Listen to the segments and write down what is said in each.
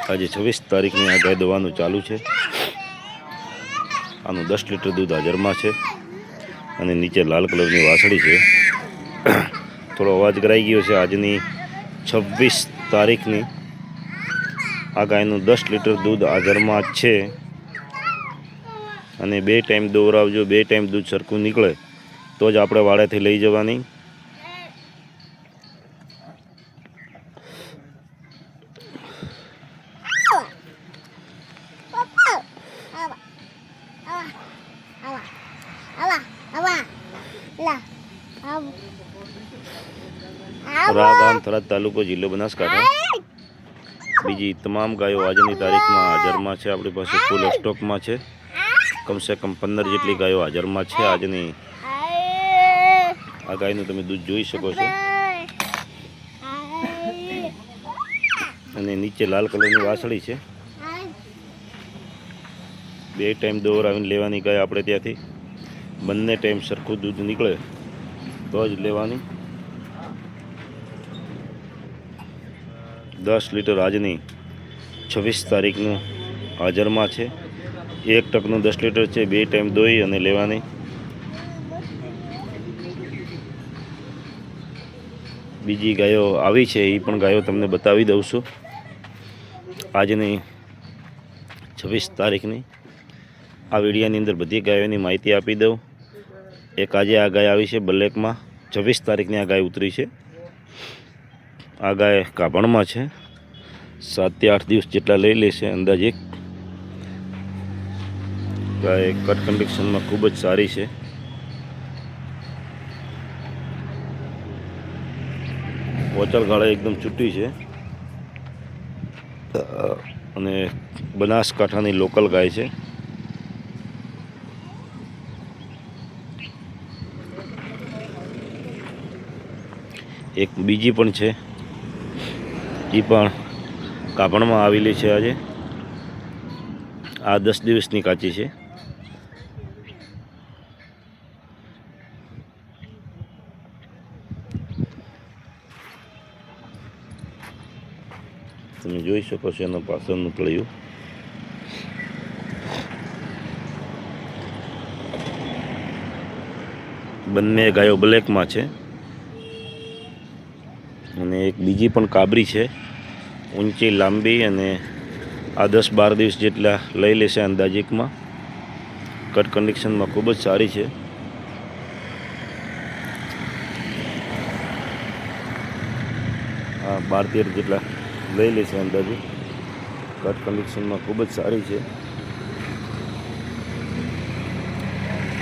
આજે 26 તારીખની આ ગાય દોવાનું ચાલુ છે। આનું 10 લીટર દૂધ હાજરમાં છે અને નીચે લાલ કલરની વાસળી છે। થોડો અવાજ કરાઈ ગયો છે। આજની 26 તારીખની આ ગાયનું 10 લીટર દૂધ હાજરમાં છે અને 2 ટાઈમ દોરાવજો। 2 ટાઈમ દૂધ સરખું નીકળે તો જ આપણે વાડેથી લઈ જવાની। રાગામ થરાદ તાલુકો જિલ્લો બનાસકાંઠા। બીજી તમામ ગાયો આજની તારીખમાં હાજરમાં છે। આપણી પાસે ફૂલ સ્ટોકમાં છે। કમસે કમ 15 જેટલી ગાયો હાજરમાં છે। આજની આ ગાયનું તમે દૂધ જોઈ શકો છો અને નીચે લાલ કલરની વાસળી છે। 2 ટાઈમ દોરાવીને લેવાની ગાય આપણે ત્યાંથી। બંને ટાઈમ સરખું દૂધ નીકળે તો જ લેવાની। 10 લીટર આજની 26 તારીખનું હાજરમાં છે। 1 ટકનું 10 લીટર છે। 2 ટાઈમ દોઈ અને લેવાની। બીજી ગાયો આવી છે એ પણ ગાયો તમને બતાવી દઉં છું। આજની 26 તારીખની આ વિડીયોની અંદર બધી ગાયોની માહિતી આપી દઉં। એક આજે આ ગાય આવી છે બ્લેકમાં। 26 તારીખની આ ગાય ઉતરી છે। આ ગાય ગાભણમાં છે। 7 થી 8 દિવસ જેટલા લઈ લેશે અંદાજે। ગાય કટ કન્ડિશનમાં ખૂબ જ સારી છે। વોચર ગાળા એકદમ છૂટી છે અને બનાસકાંઠાની લોકલ ગાય છે। એક બીજી પણ છે એ પણ કાપણમાં આવેલી છે। આજે આ 10 દિવસની કાચી છે। તમે જોઈ શકો છો એનો પાછળનું તળિયું। બંને ગાયો બ્લેકમાં છે અને એક બીજી પણ કાબરી છે ઊંચી લાંબી અને આ 10-12 દિવસ જેટલા લઈ લેશે અંદાજિકમાં। કટ કન્ડિશનમાં ખૂબ જ સારી છે। આ 12-13 જેટલા લઈ લેશે અંદાજે। કટ કન્ડિશનમાં ખૂબ જ સારી છે।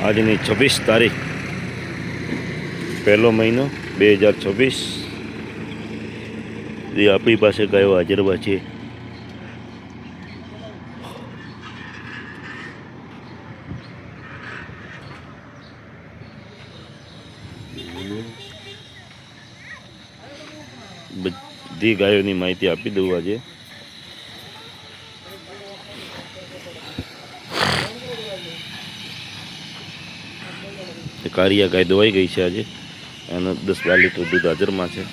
આજની 26 તારીખ 1લો મહિનો 2026 આપણી પાસે ગાયો હાજરમાં છે। બધી ગાયોની માહિતી આપી દઉં આજે। કારિયા ગાય દોવાઈ ગઈ છે આજે। એનો 10-12 લીટર દૂધ હાજરમાં છે।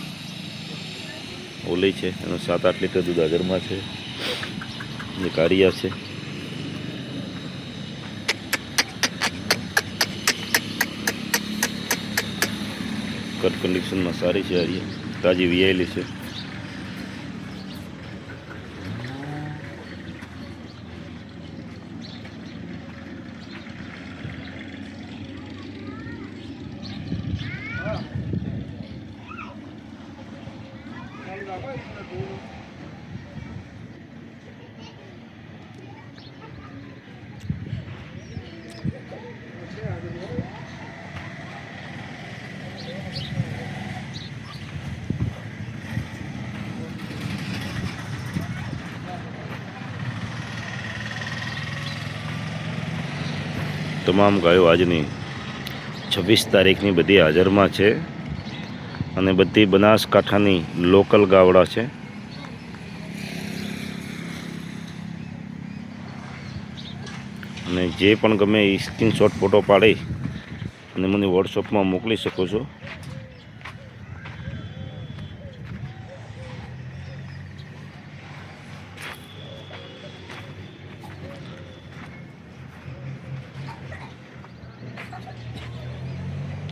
ઓલી છે એનો 7-8 લીટર દૂધ હાજરમાં છે અને કારિયા છે। કટ કન્ડિશનમાં સારી છે। હારી તાજી વિયાયેલી છે। તમામ ગાયો આજની 26 તારીખની બધી હાજરમાં છે અને બધી બનાસકાંઠાની લોકલ ગાવડા છે। અને જે પણ ગમે એ સ્ક્રીનશોટ ફોટો પાડી અને મને વોટ્સઅપમાં મોકલી શકો છો।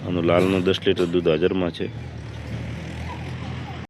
આનું લાલનું 10 લીટર દૂધ હાજરમાં છે.